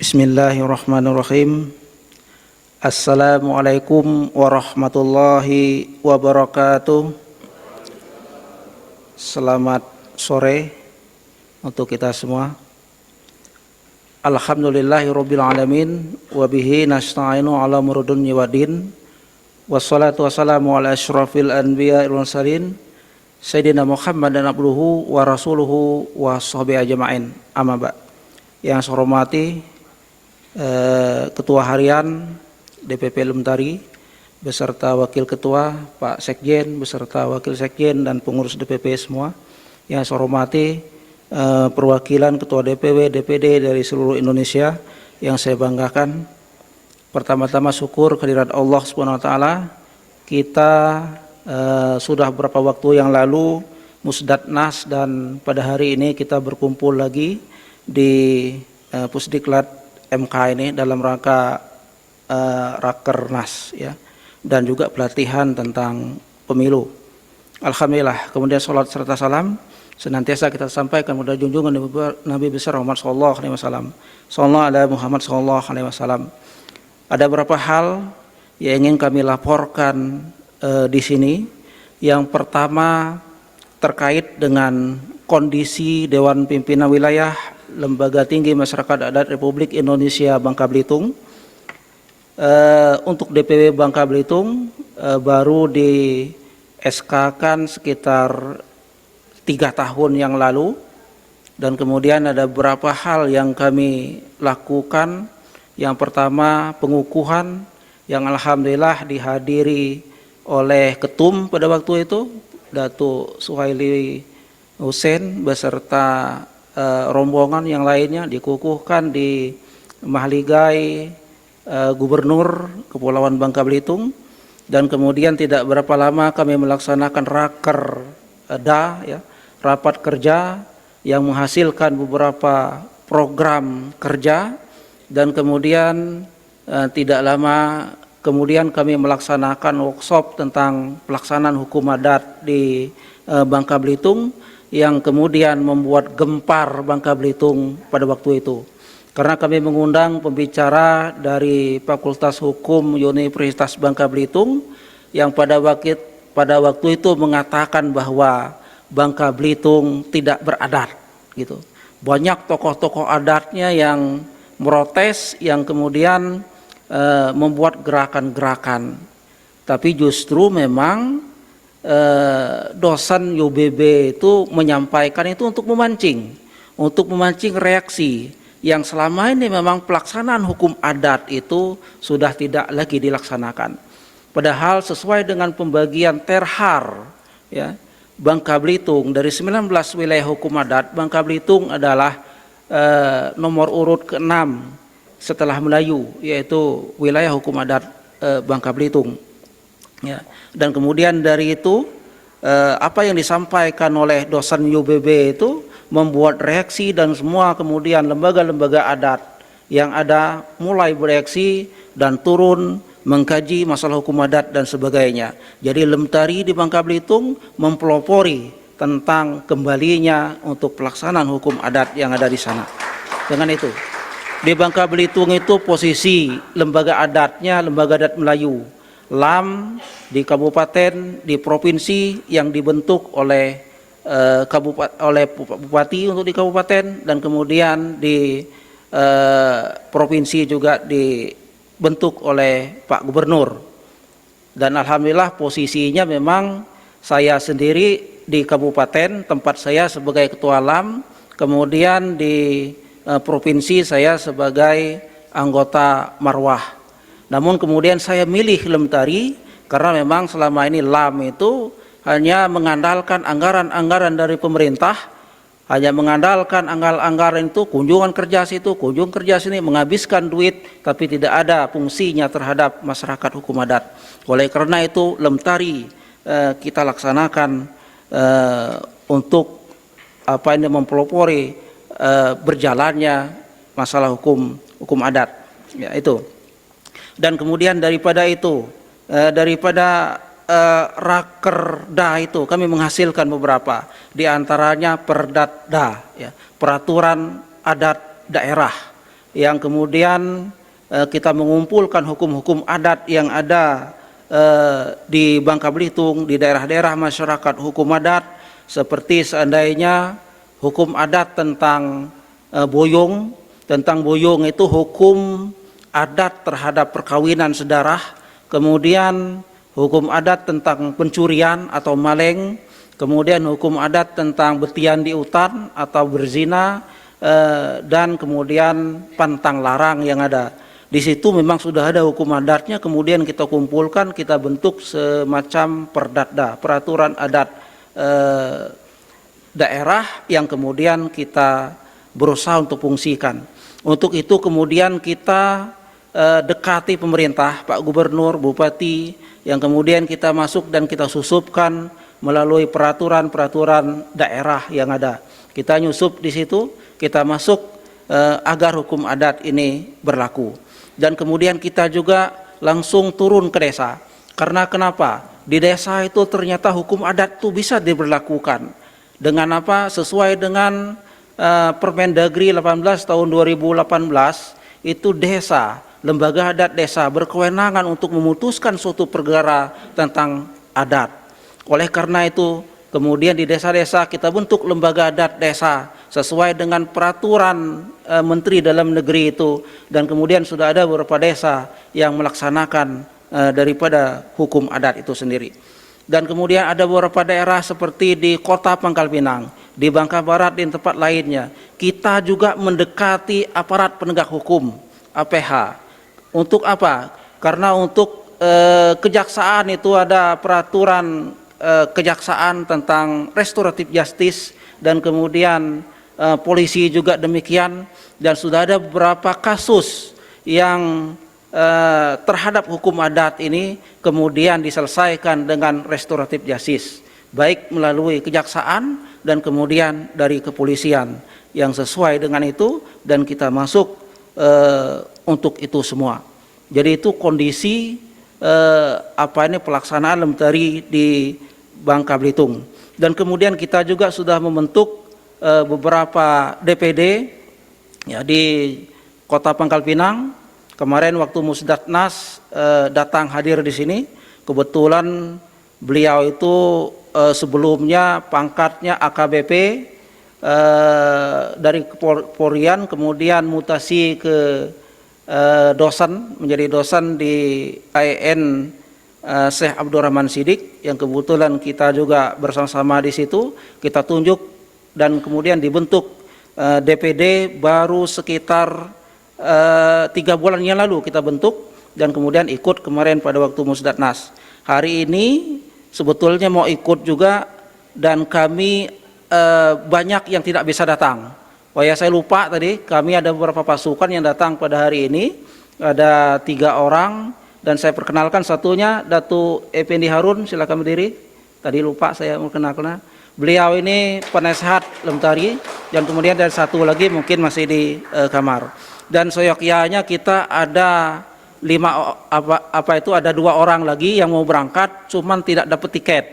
Bismillahirrahmanirrahim. Assalamualaikum warahmatullahi wabarakatuh. Selamat sore untuk kita semua. Alhamdulillahirabbil alamin wa bihi nasta'inu ala umuri dunya waddin. Wassalatu wassalamu ala asyrafil anbiya'i wal mursalin sayyidina Muhammadan abduhu wa rasuluhu wa sahbihi ajma'in. Amma ba'd. Yang saya hormati Ketua Harian DPP Lemtari beserta Wakil Ketua, Pak Sekjen beserta Wakil Sekjen dan pengurus DPP semua. Yang saya hormati perwakilan Ketua DPW, DPD dari seluruh Indonesia yang saya banggakan. Pertama-tama syukur kehadirat Allah SWT. Kita sudah beberapa waktu yang lalu Musdatnas dan pada hari ini kita berkumpul lagi di Pusdiklat MK ini dalam rangka Rakernas ya, dan juga pelatihan tentang pemilu. Alhamdulillah, kemudian salat serta salam senantiasa kita sampaikan kepada junjungan Nabi besar Muhammad sallallahu alaihi wasallam. Sallallahu alaihi Muhammad sallallahu alaihi wasallam. Ada beberapa hal yang ingin kami laporkan di sini. Yang pertama terkait dengan kondisi Dewan Pimpinan Wilayah Lembaga Tinggi Masyarakat Adat Republik Indonesia Bangka Belitung. Untuk DPW Bangka Belitung baru di SK-kan sekitar 3 tahun yang lalu, dan kemudian ada beberapa hal yang kami lakukan. Yang pertama pengukuhan yang alhamdulillah dihadiri oleh Ketum pada waktu itu, Datuk Suhaili Hussein beserta rombongan yang lainnya, dikukuhkan di Mahligai Gubernur Kepulauan Bangka Belitung. Dan kemudian tidak berapa lama kami melaksanakan Rakerda ya, rapat kerja yang menghasilkan beberapa program kerja. Dan kemudian tidak lama kemudian kami melaksanakan workshop tentang pelaksanaan hukum adat di Bangka Belitung, yang kemudian membuat gempar Bangka Belitung pada waktu itu. Karena kami mengundang pembicara dari Fakultas Hukum Universitas Bangka Belitung yang pada waktu itu mengatakan bahwa Bangka Belitung tidak beradat gitu. Banyak tokoh-tokoh adatnya yang protes, yang kemudian membuat gerakan-gerakan. Tapi justru memang dosen UBB itu menyampaikan itu untuk memancing reaksi yang selama ini memang pelaksanaan hukum adat itu sudah tidak lagi dilaksanakan. Padahal sesuai dengan pembagian terhar ya, Bangka Belitung dari 19 wilayah hukum adat, Bangka Belitung adalah nomor urut ke-6 setelah Melayu, yaitu wilayah hukum adat Bangka Belitung. Ya. Dan kemudian dari itu apa yang disampaikan oleh dosen UBB itu membuat reaksi, dan semua kemudian lembaga-lembaga adat yang ada mulai bereaksi dan turun mengkaji masalah hukum adat dan sebagainya. Jadi Lemtari di Bangka Belitung mempelopori tentang kembalinya untuk pelaksanaan hukum adat yang ada di sana. Dengan itu di Bangka Belitung itu posisi lembaga adatnya lembaga adat Melayu, LAM di kabupaten, di provinsi yang dibentuk oleh bupati untuk di kabupaten, dan kemudian di provinsi juga dibentuk oleh Pak Gubernur. Dan alhamdulillah posisinya memang saya sendiri di kabupaten, tempat saya sebagai ketua LAM, kemudian di provinsi saya sebagai anggota Marwah. Namun kemudian saya milih Lemtari karena memang selama ini LAM itu hanya mengandalkan anggaran-anggaran dari pemerintah, hanya mengandalkan anggaran itu, kunjungan kerja situ, kunjung kerja sini, menghabiskan duit, tapi tidak ada fungsinya terhadap masyarakat hukum adat. Oleh karena itu Lemtari kita laksanakan untuk apa ini mempelopori berjalannya masalah hukum adat ya itu. Dan kemudian daripada itu Rakerda itu kami menghasilkan beberapa, di antaranya Perdatda ya, peraturan adat daerah yang kemudian kita mengumpulkan hukum-hukum adat yang ada di Bangka Belitung, di daerah-daerah masyarakat hukum adat, seperti seandainya hukum adat tentang boyong. Tentang boyong itu hukum adat terhadap perkawinan sedarah, kemudian hukum adat tentang pencurian atau maling, kemudian hukum adat tentang betian di hutan atau berzina, dan kemudian pantang larang yang ada. Di situ memang sudah ada hukum adatnya, kemudian kita kumpulkan, kita bentuk semacam perdada, peraturan adat daerah yang kemudian kita berusaha untuk fungsikan. Untuk itu kemudian kita dekati pemerintah, Pak Gubernur, Bupati, yang kemudian kita masuk dan kita susupkan melalui peraturan-peraturan daerah yang ada. Kita nyusup di situ, kita masuk agar hukum adat ini berlaku. Dan kemudian kita juga langsung turun ke desa. Karena kenapa? Di desa itu ternyata hukum adat itu bisa diberlakukan. Dengan apa? Sesuai dengan Permendagri 18 tahun 2018, itu desa, lembaga adat desa berkewenangan untuk memutuskan suatu perkara tentang adat. Oleh karena itu, kemudian di desa-desa kita bentuk lembaga adat desa sesuai dengan peraturan Menteri Dalam Negeri itu, dan kemudian sudah ada beberapa desa yang melaksanakan daripada hukum adat itu sendiri. Dan kemudian ada beberapa daerah seperti di Kota Pangkal Pinang, di Bangka Barat, dan tempat lainnya. Kita juga mendekati aparat penegak hukum, APH. Untuk apa? Karena untuk kejaksaan itu ada peraturan kejaksaan tentang restoratif justice, dan kemudian polisi juga demikian, dan sudah ada beberapa kasus yang terhadap hukum adat ini kemudian diselesaikan dengan restoratif justice, baik melalui kejaksaan dan kemudian dari kepolisian yang sesuai dengan itu, dan kita masuk untuk itu semua. Jadi itu kondisi pelaksanaan Lemtari di Bangka Belitung. Dan kemudian kita juga sudah membentuk beberapa DPD ya di Kota Pangkal Pinang. Kemarin waktu Musdatnas datang hadir di sini, kebetulan beliau itu sebelumnya pangkatnya AKBP dari Polrian, kemudian mutasi ke dosen, menjadi dosen di IAIN Syekh Abdurrahman Siddiq, yang kebetulan kita juga bersama-sama di situ, kita tunjuk dan kemudian dibentuk DPD baru sekitar 3 bulan yang lalu kita bentuk, dan kemudian ikut kemarin pada waktu Musdatnas. Hari ini sebetulnya mau ikut juga, dan kami banyak yang tidak bisa datang. Oh ya, saya lupa tadi, kami ada beberapa pasukan yang datang pada hari ini, ada 3 orang, dan saya perkenalkan satunya Datu Effendi Harun, silakan berdiri. Tadi lupa saya memperkenalkan. Beliau ini penasehat Lemtari, dan kemudian dari satu lagi mungkin masih di kamar. Dan seyogyanya kita ada 2 orang lagi yang mau berangkat, cuman tidak dapat tiket.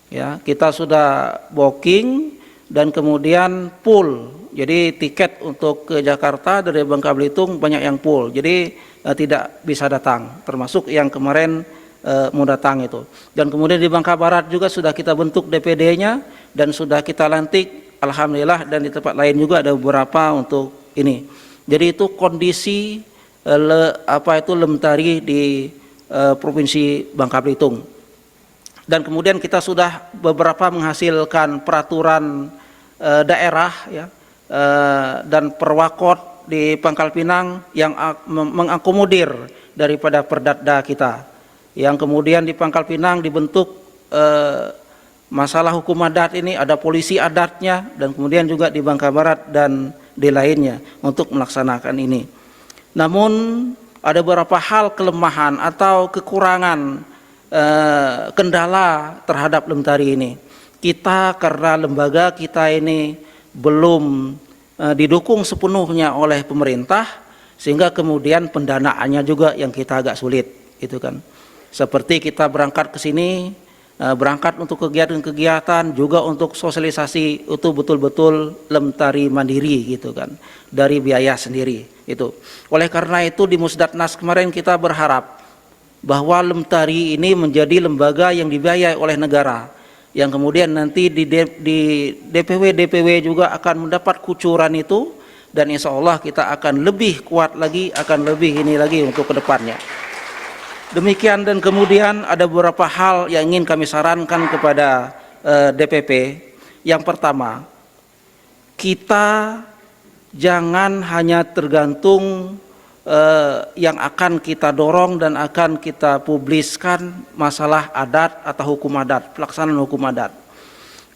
Ya, kita sudah booking dan kemudian full. Jadi tiket untuk ke Jakarta dari Bangka Belitung banyak yang full. Jadi tidak bisa datang, termasuk yang kemarin mau datang itu. Dan kemudian di Bangka Barat juga sudah kita bentuk DPD-nya dan sudah kita lantik, alhamdulillah, dan di tempat lain juga ada beberapa untuk ini. Jadi itu kondisi Lemtari di Provinsi Bangka Belitung. Dan kemudian kita sudah beberapa menghasilkan peraturan daerah ya, dan perwakot di Pangkal Pinang yang mengakomodir daripada perdada kita. Yang kemudian di Pangkal Pinang dibentuk masalah hukum adat ini, ada polisi adatnya, dan kemudian juga di Bangka Barat dan di lainnya untuk melaksanakan ini. Namun ada beberapa hal kelemahan atau kekurangan kendala terhadap Lemtari ini. Kita karena lembaga kita ini belum didukung sepenuhnya oleh pemerintah, sehingga kemudian pendanaannya juga yang kita agak sulit, itu kan. Seperti kita berangkat ke sini berangkat untuk kegiatan-kegiatan, juga untuk sosialisasi itu betul-betul Lemtari mandiri gitu kan, dari biaya sendiri itu. Oleh karena itu di Musdatnas kemarin kita berharap bahwa Lemtari ini menjadi lembaga yang dibiayai oleh negara, yang kemudian nanti di DPW juga akan mendapat kucuran itu, dan insya Allah kita akan lebih kuat lagi, akan lebih ini lagi untuk kedepannya. Demikian, dan kemudian ada beberapa hal yang ingin kami sarankan kepada DPP. Yang pertama, kita jangan hanya tergantung yang akan kita dorong dan akan kita publiskan masalah adat atau hukum adat, pelaksanaan hukum adat.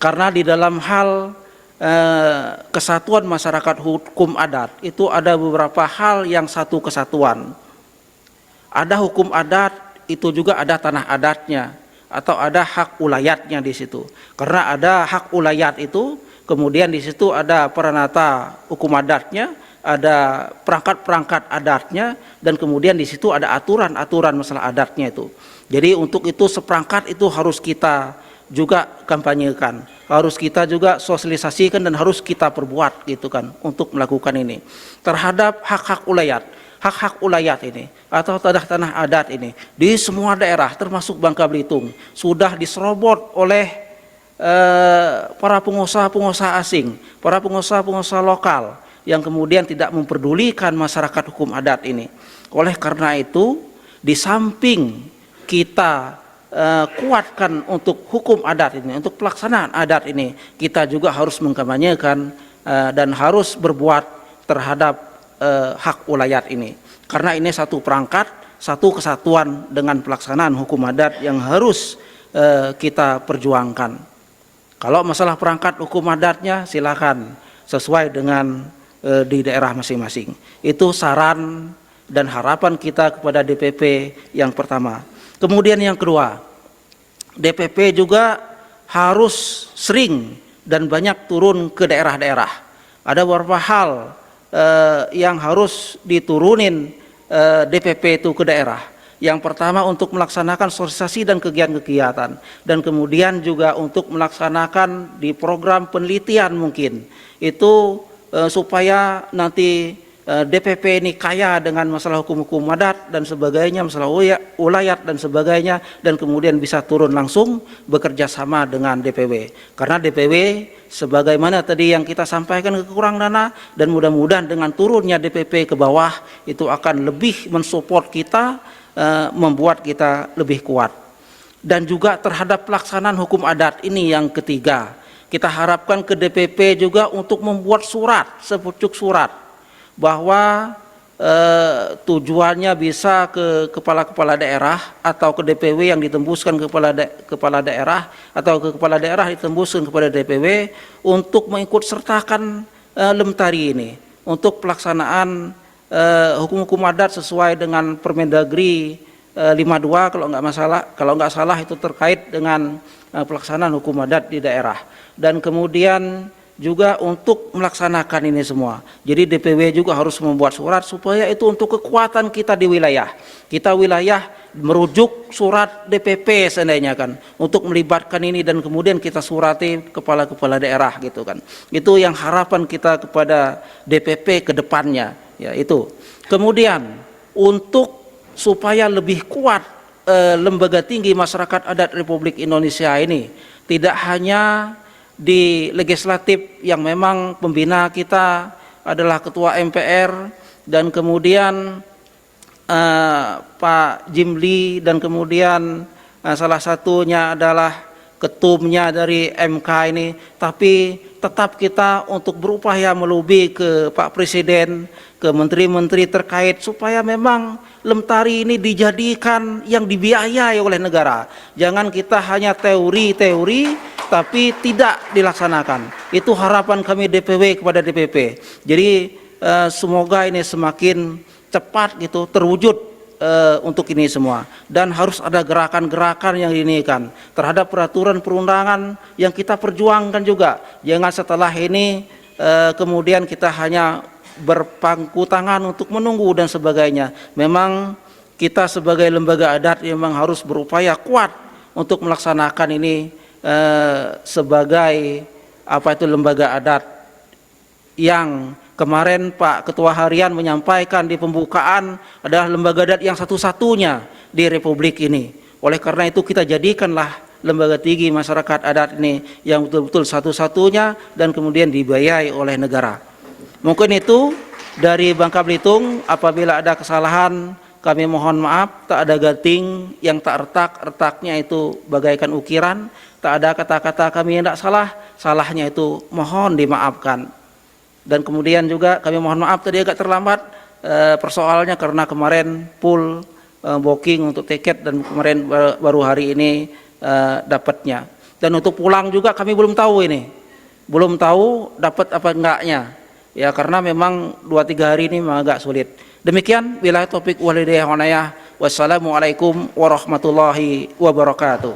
Karena di dalam hal kesatuan masyarakat hukum adat itu ada beberapa hal yang satu kesatuan. Ada hukum adat, itu juga ada tanah adatnya, atau ada hak ulayatnya di situ. Karena ada hak ulayat itu, kemudian di situ ada peranata hukum adatnya, ada perangkat-perangkat adatnya, dan kemudian di situ ada aturan-aturan masalah adatnya itu. Jadi untuk itu seperangkat itu harus kita juga kampanyekan, harus kita juga sosialisasikan, dan harus kita perbuat gitu kan untuk melakukan ini terhadap hak-hak ulayat. Hak-hak ulayat ini atau tanah adat ini di semua daerah termasuk Bangka Belitung sudah diserobot oleh para pengusaha-pengusaha asing, para pengusaha-pengusaha lokal yang kemudian tidak memperdulikan masyarakat hukum adat ini. Oleh karena itu, di samping kita kuatkan untuk hukum adat ini, untuk pelaksanaan adat ini, kita juga harus mengkampanyekan dan harus berbuat terhadap hak ulayat ini, karena ini satu perangkat, satu kesatuan dengan pelaksanaan hukum adat yang harus kita perjuangkan. Kalau masalah perangkat hukum adatnya silakan sesuai dengan di daerah masing-masing. Itu saran dan harapan kita kepada DPP yang pertama. Kemudian yang kedua, DPP juga harus sering dan banyak turun ke daerah-daerah. Ada beberapa hal yang harus diturunin DPP itu ke daerah. Yang pertama untuk melaksanakan sosialisasi dan kegiatan-kegiatan, dan kemudian juga untuk melaksanakan di program penelitian mungkin itu supaya nanti DPP ini kaya dengan masalah hukum-hukum adat dan sebagainya, masalah ulayat dan sebagainya, dan kemudian bisa turun langsung bekerja sama dengan DPW. Karena DPW sebagaimana tadi yang kita sampaikan kekurang dana, dan mudah-mudahan dengan turunnya DPP ke bawah itu akan lebih mensupport kita, membuat kita lebih kuat. Dan juga terhadap pelaksanaan hukum adat ini yang ketiga, kita harapkan ke DPP juga untuk membuat surat, sepucuk surat, bahwa tujuannya bisa ke kepala-kepala daerah atau ke DPW yang ditembuskan ke kepala daerah, atau ke kepala daerah ditembuskan kepada DPW untuk mengikut sertakan Lemtari ini untuk pelaksanaan hukum-hukum adat sesuai dengan Permendagri 52 kalau nggak salah itu terkait dengan pelaksanaan hukum adat di daerah. Dan kemudian juga untuk melaksanakan ini semua. Jadi DPW juga harus membuat surat supaya itu untuk kekuatan kita di wilayah. Kita wilayah merujuk surat DPP seandainya kan, untuk melibatkan ini, dan kemudian kita surati kepala-kepala daerah gitu kan. Itu yang harapan kita kepada DPP ke depannya, ya itu. Kemudian untuk supaya lebih kuat lembaga tinggi masyarakat adat Republik Indonesia ini, tidak hanya di legislatif yang memang pembina kita adalah Ketua MPR, dan kemudian Pak Jimli, dan kemudian salah satunya adalah ketumnya dari MK ini, tapi tetap kita untuk berupaya melobi ke Pak Presiden, ke menteri-menteri terkait supaya memang Lemtari ini dijadikan yang dibiayai oleh negara. Jangan kita hanya teori-teori tapi tidak dilaksanakan. Itu harapan kami DPW kepada DPP. Jadi semoga ini semakin cepat gitu terwujud untuk ini semua, dan harus ada gerakan-gerakan yang dinikan terhadap peraturan perundangan yang kita perjuangkan juga. Jangan setelah ini kemudian kita hanya berpangku tangan untuk menunggu dan sebagainya. Memang kita sebagai lembaga adat memang harus berupaya kuat untuk melaksanakan ini sebagai apa itu lembaga adat yang kemarin Pak Ketua Harian menyampaikan di pembukaan adalah lembaga adat yang satu-satunya di Republik ini. Oleh karena itu kita jadikanlah lembaga tinggi masyarakat adat ini yang betul-betul satu-satunya dan kemudian dibiayai oleh negara. Mungkin itu dari Bangka Belitung. Apabila ada kesalahan kami mohon maaf. Tak ada gating yang tak retak, retaknya itu bagaikan ukiran. Tak ada kata-kata kami yang tidak salah, salahnya itu mohon dimaafkan. Dan kemudian juga kami mohon maaf tadi agak terlambat persoalannya karena kemarin full booking untuk tiket dan kemarin baru hari ini dapatnya. Dan untuk pulang juga kami belum tahu ini, belum tahu dapat apa enggaknya. Ya karena memang 2-3 hari ini memang agak sulit. Demikian bila topik walidayah. Wassalamualaikum warahmatullahi wabarakatuh.